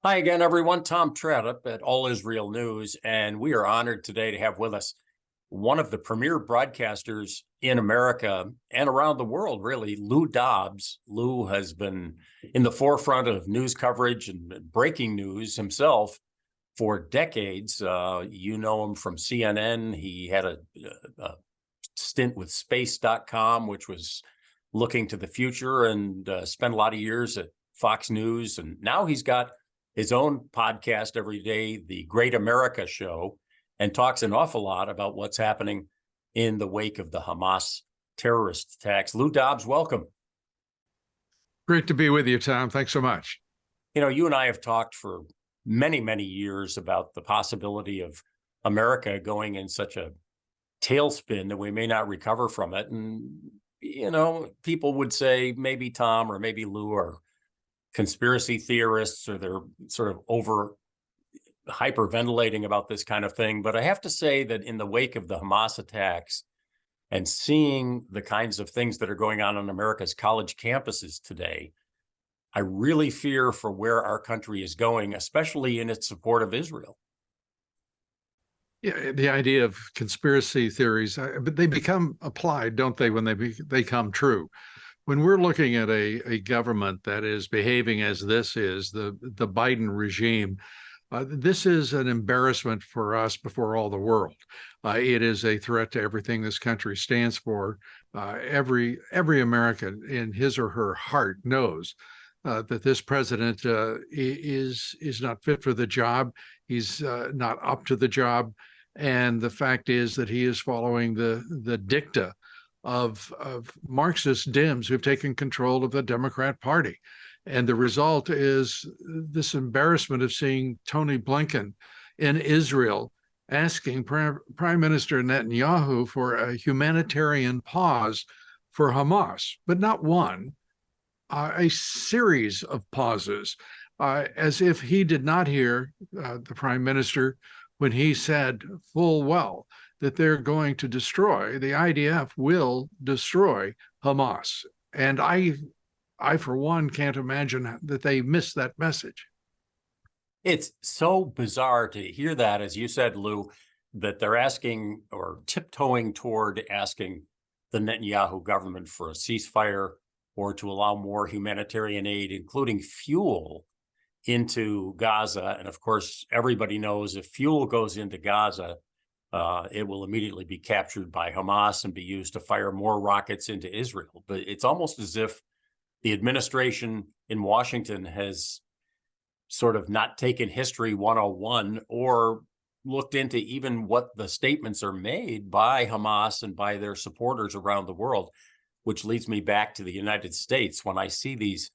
Hi again, everyone. Tom Tradup at All Israel News, and we are honored today to have with us one of the premier broadcasters in America and around the world, really, Lou Dobbs. Lou has been in the forefront of news coverage and breaking news himself for decades. You know him from CNN. He had a stint with space.com, which was looking to the future, and spent a lot of years at Fox News. And now he's got his own podcast every day, The Great America Show, and talks an awful lot about what's happening in the wake of the Hamas terrorist attacks. Lou Dobbs, welcome. Great to be with you, Tom. Thanks so much. You know, you and I have talked for many, many years about the possibility of America going in such a tailspin that we may not recover from it. And, you know, people would say maybe Tom or maybe Lou are conspiracy theorists, or they're sort of over hyperventilating about this kind of thing. But I have to say that in the wake of the Hamas attacks and seeing the kinds of things that are going on America's college campuses today, I really fear for where our country is going, especially in its support of Israel. Yeah, the idea of conspiracy theories, but they become applied, don't they, when they come true? When we're looking at a government that is behaving as this is, the Biden regime, this is an embarrassment for us before all the world. It is a threat to everything this country stands for. Every American in his or her heart knows that this president is not fit for the job. He's not up to the job. And the fact is that he is following the dicta of Marxist Dems who've taken control of the Democrat Party. And the result is this embarrassment of seeing Tony Blinken in Israel asking Prime Minister Netanyahu for a humanitarian pause for Hamas, but not one, a series of pauses, as if he did not hear the Prime Minister when he said full well that they're going to destroy, the IDF will destroy Hamas. And I, for one, can't imagine that they missed that message. It's so bizarre to hear that, as you said, Lou, that they're asking or tiptoeing toward asking the Netanyahu government for a ceasefire or to allow more humanitarian aid, including fuel, into Gaza. And of course, everybody knows if fuel goes into Gaza, it will immediately be captured by Hamas and be used to fire more rockets into Israel. But it's almost as if the administration in Washington has sort of not taken History 101 or looked into even what the statements are made by Hamas and by their supporters around the world, which leads me back to the United States. When I see these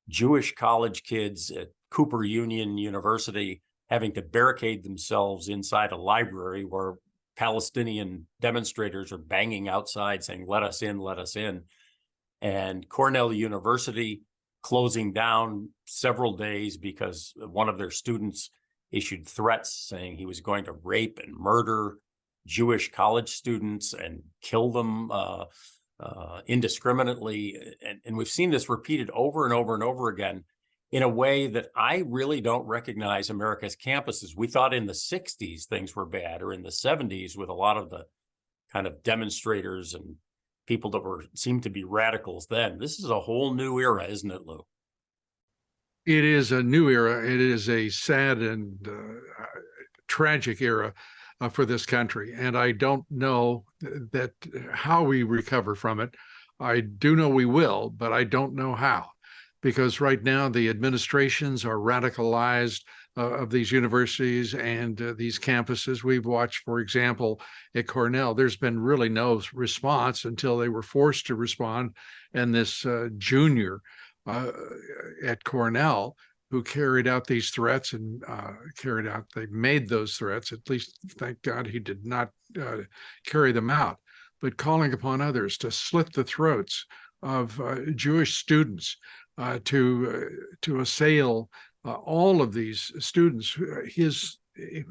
Jewish college kids at Cooper Union University having to barricade themselves inside a library where Palestinian demonstrators are banging outside saying, "Let us in, let us in." And Cornell University closing down several days because one of their students issued threats saying he was going to rape and murder Jewish college students and kill them indiscriminately. And we've seen this repeated over and over and over again in a way that I really don't recognize America's campuses. We thought in the 60s things were bad, or in the 70s with a lot of the kind of demonstrators and people that seemed to be radicals then. This is a whole new era, isn't it, Lou? It is a new era. It is a sad and tragic era for this country. And I don't know that how we recover from it. I do know we will, but I don't know how. Because right now the administrations are radicalized of these universities and these campuses. We've watched, for example, at Cornell, there's been really no response until they were forced to respond. And this junior at Cornell who carried out these threats and they made those threats, at least thank God he did not carry them out, but calling upon others to slit the throats of Jewish students, to assail all of these students,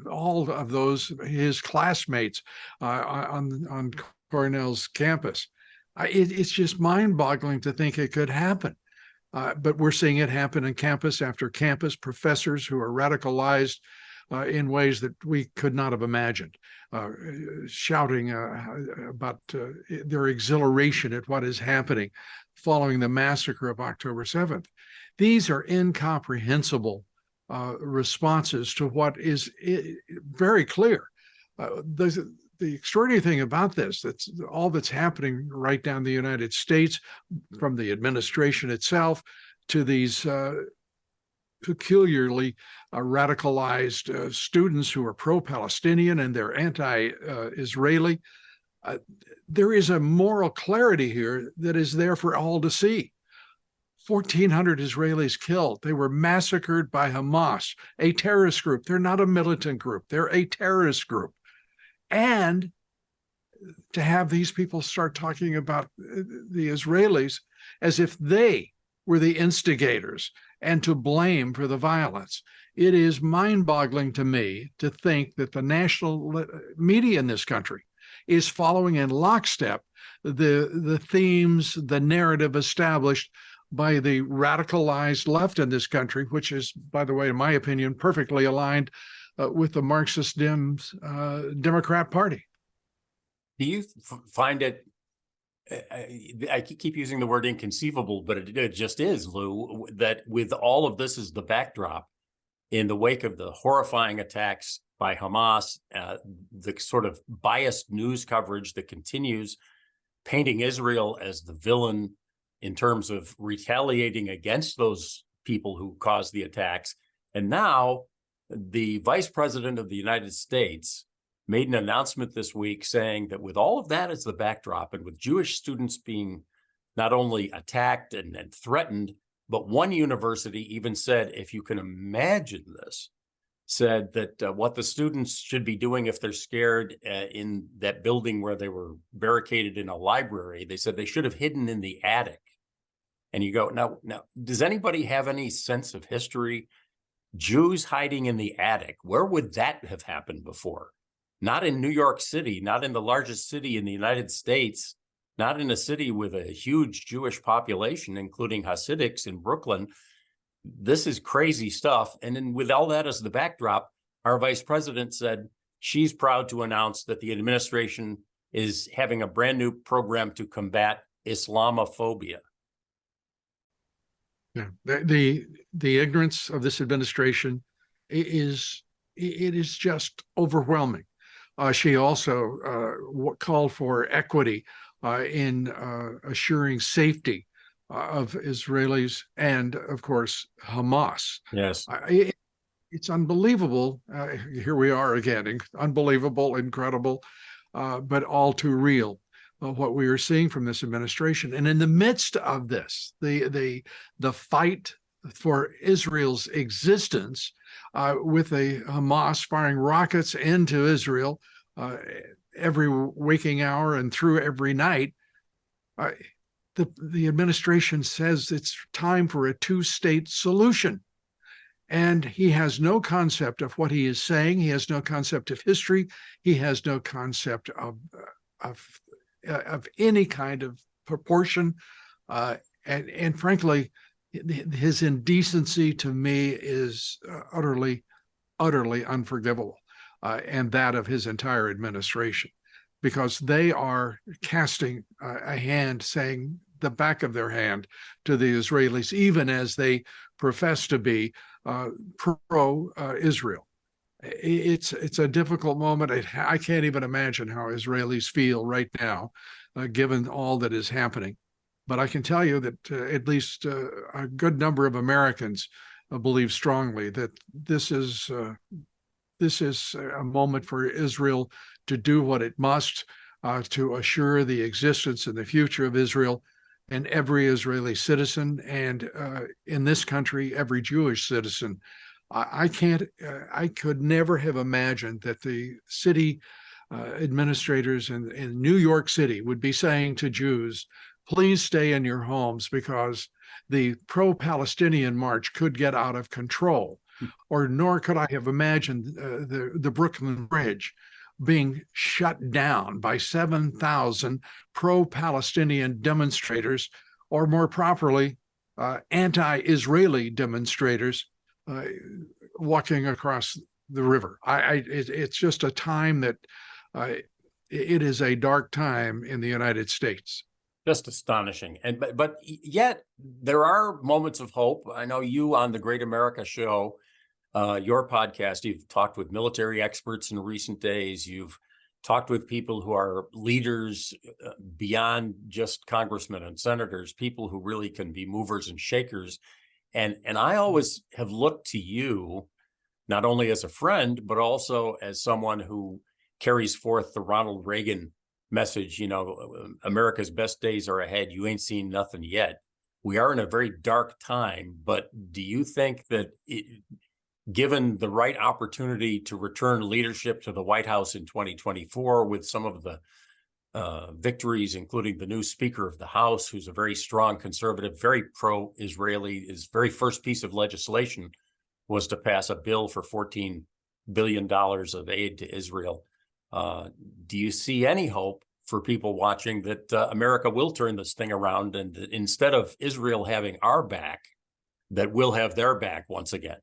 all of those his classmates on Cornell's campus. It's just mind-boggling to think it could happen. But we're seeing it happen in campus after campus, professors who are radicalized in ways that we could not have imagined, shouting about their exhilaration at what is happening following the massacre of October 7th. These are incomprehensible responses to what is very clear. The extraordinary thing about this, that's all that's happening right down the United States, from the administration itself to these peculiarly radicalized students who are pro-Palestinian and they're anti-Israeli. There is a moral clarity here that is there for all to see. 1,400 Israelis killed. They were massacred by Hamas, a terrorist group. They're not a militant group. They're a terrorist group. And to have these people start talking about the Israelis as if they were the instigators and to blame for the violence. It is mind-boggling to me to think that the national media in this country is following in lockstep the themes, the narrative established by the radicalized left in this country, which is, by the way, in my opinion, perfectly aligned with the Marxist Democrat Party. Do you find it, I keep using the word inconceivable, but it just is, Lou, that with all of this as the backdrop, in the wake of the horrifying attacks by Hamas, the sort of biased news coverage that continues painting Israel as the villain in terms of retaliating against those people who caused the attacks, and now the Vice President of the United States made an announcement this week saying that with all of that as the backdrop, and with Jewish students being not only attacked and threatened, but one university even said, if you can imagine this, said that what the students should be doing if they're scared in that building where they were barricaded in a library, they said they should have hidden in the attic. And you go, now, does anybody have any sense of history? Jews hiding in the attic, where would that have happened before? Not in New York City, not in the largest city in the United States, not in a city with a huge Jewish population, including Hasidics in Brooklyn. This is crazy stuff. And then with all that as the backdrop, our vice president said she's proud to announce that the administration is having a brand new program to combat Islamophobia. Yeah, the ignorance of this administration is just overwhelming. She also called for equity in assuring safety of Israelis and, of course, Hamas. Yes, it's unbelievable. Here we are again, unbelievable, incredible, but all too real. What we are seeing from this administration. And in the midst of this, the fight for Israel's existence, with a Hamas firing rockets into Israel every waking hour and through every night, the administration says it's time for a two-state solution. And he has no concept of what he is saying. He has no concept of history. He has no concept of any kind of proportion, and frankly, his indecency to me is utterly unforgivable, and that of his entire administration, because they are casting a hand, saying the back of their hand to the Israelis, even as they profess to be pro-Israel. It's a difficult moment. I can't even imagine how Israelis feel right now, given all that is happening. But I can tell you that at least a good number of Americans believe strongly that this is a moment for Israel to do what it must to assure the existence and the future of Israel and every Israeli citizen, and in this country, every Jewish citizen. I could never have imagined that the city administrators in New York City would be saying to Jews, please stay in your homes because the pro-Palestinian march could get out of control. Or nor could I have imagined the Brooklyn Bridge being shut down by 7,000 pro-Palestinian demonstrators, or more properly, anti-Israeli demonstrators walking across the river. It's just a time that it is a dark time in the United States. Just astonishing. And but yet there are moments of hope. I know you on the Great America Show, your podcast, you've talked with military experts in recent days. You've talked with people who are leaders beyond just congressmen and senators, people who really can be movers and shakers. And I always have looked to you, not only as a friend, but also as someone who carries forth the Ronald Reagan message, America's best days are ahead. You ain't seen nothing yet. We are in a very dark time, but do you think that given the right opportunity to return leadership to the White House in 2024 with some of the victories, including the new Speaker of the House, who's a very strong conservative, very pro-Israeli, his very first piece of legislation was to pass a bill for $14 billion of aid to Israel. Do you see any hope for people watching that America will turn this thing around, and that instead of Israel having our back, that we'll have their back once again?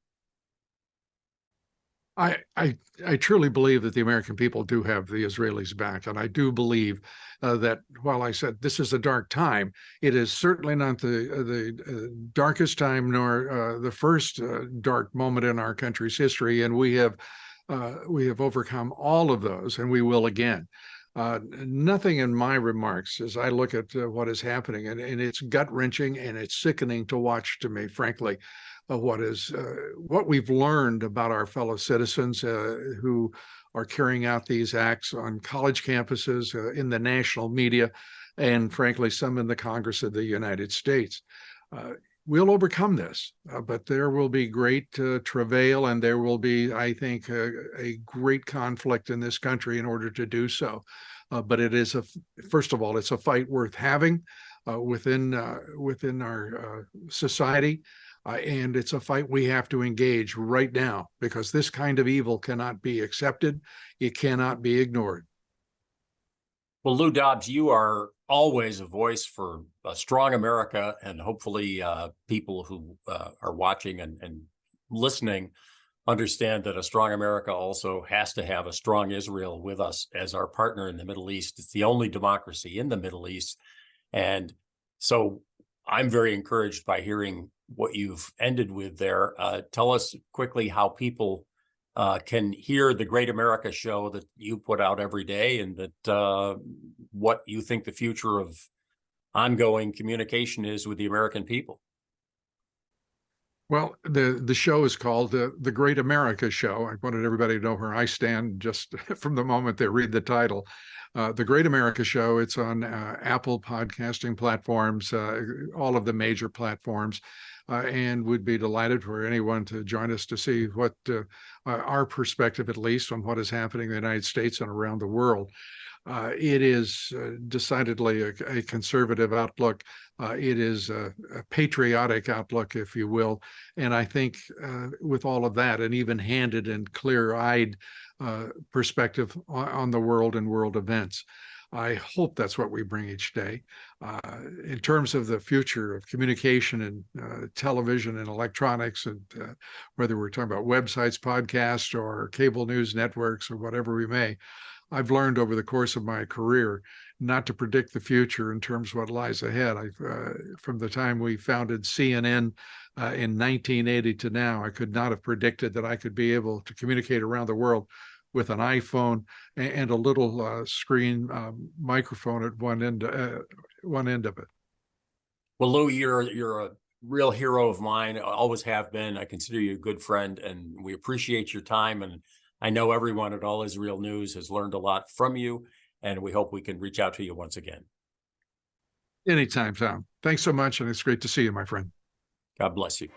I truly believe that the American people do have the Israelis back, and I do believe that while I said this is a dark time, it is certainly not the darkest time nor the first dark moment in our country's history, and we have overcome all of those, and we will again. Nothing in my remarks as I look at what is happening, and it's gut-wrenching and it's sickening to watch, to me, frankly, what we've learned about our fellow citizens who are carrying out these acts on college campuses, in the national media, and frankly, some in the Congress of the United States. We'll overcome this, but there will be great travail, and there will be, I think, a great conflict in this country in order to do so. But it is first of all, it's a fight worth having within our society, and it's a fight we have to engage right now, because this kind of evil cannot be accepted. It cannot be ignored. Well, Lou Dobbs, you are always a voice for a strong America, and hopefully people who are watching and listening understand that a strong America also has to have a strong Israel with us as our partner in the Middle East. It's the only democracy in the Middle East. And so I'm very encouraged by hearing what you've ended with there. Tell us quickly how people can hear the Great America Show that you put out every day, and that what you think the future of ongoing communication is with the American people. Well, the show is called the Great America Show. I wanted everybody to know where I stand just from the moment they read the title. The Great America Show, it's on Apple podcasting platforms, all of the major platforms, and would be delighted for anyone to join us to see what our perspective, at least, on what is happening in the United States and around the world. It is decidedly a conservative outlook. It is a patriotic outlook, if you will. And I think with all of that, an even-handed and clear-eyed perspective on the world and world events. I hope that's what we bring each day. In terms of the future of communication and television and electronics, and whether we're talking about websites, podcasts, or cable news networks, or whatever we may, I've learned over the course of my career not to predict the future in terms of what lies ahead. From the time we founded CNN in 1980 to now, I could not have predicted that I could be able to communicate around the world with an iPhone and a little screen microphone at one end of it. Well, Lou, you're a real hero of mine. Always have been. I consider you a good friend, and we appreciate your time. And I know everyone at All Israel News has learned a lot from you, and we hope we can reach out to you once again. Anytime, Tom. Thanks so much, and it's great to see you, my friend. God bless you.